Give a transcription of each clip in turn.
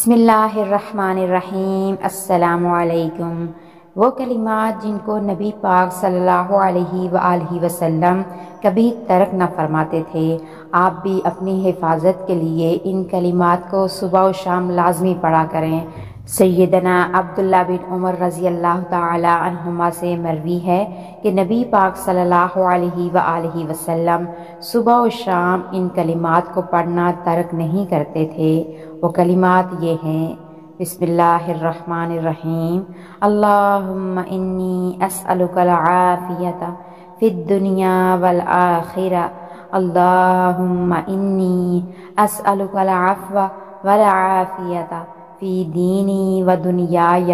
بسم اللہ الرحمن الرحیم۔ السلام علیکم۔ وہ کلمات جن کو نبی پاک صلی اللہ علیہ وآلہ وسلم کبھی ترک نہ فرماتے تھے، آپ بھی اپنی حفاظت کے لیے ان کلمات کو صبح و شام لازمی پڑھا کریں۔ سیدنا عبداللہ بن عمر رضی اللہ تعالی عنہما سے مروی ہے کہ نبی پاک صلی اللہ علیہ وآلہ وسلم صبح و شام ان کلمات کو پڑھنا ترک نہیں کرتے تھے۔ وہ کلمات یہ ہیں: بسم اللہ الرحمن الرحیم، اللہم انی اسألک العافیۃ فی الدنیا والآخرہ، اللہم انی اسألک العفو والعافیۃ فی دینی و دنیای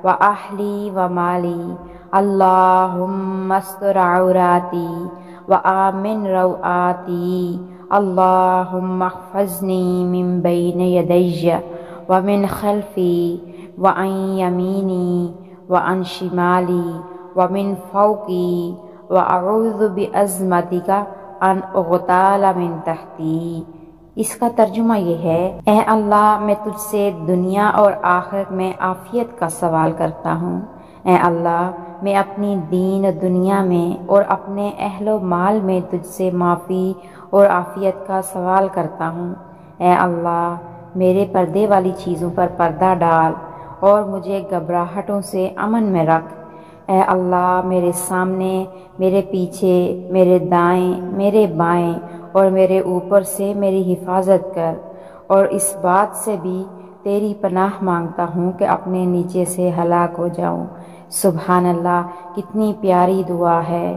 و اہلی و مالی، اللہم استر عوراتی و آمن روآتی، اللہم احفظنی من بین یدی ومن خلفی وعن یمینی وعن شمالی ومن فوقی واعوذ بعظمتک ان اغتال من تحتی۔ اس کا ترجمہ یہ ہے: اے اللہ، میں تجھ سے دنیا اور آخرت میں عافیت کا سوال کرتا ہوں۔ اے اللہ، میں اپنی دین و دنیا میں اور اپنے اہل و مال میں تجھ سے معافی اور عافیت کا سوال کرتا ہوں۔ اے اللہ، میرے پردے والی چیزوں پر پردہ ڈال اور مجھے گھبراہٹوں سے امن میں رکھ۔ اے اللہ، میرے سامنے، میرے پیچھے، میرے دائیں، میرے بائیں اور میرے اوپر سے میری حفاظت کر، اور اس بات سے بھی تیری پناہ مانگتا ہوں کہ اپنے نیچے سے ہلاک ہو جاؤں۔ سبحان اللہ، کتنی پیاری دعا ہے۔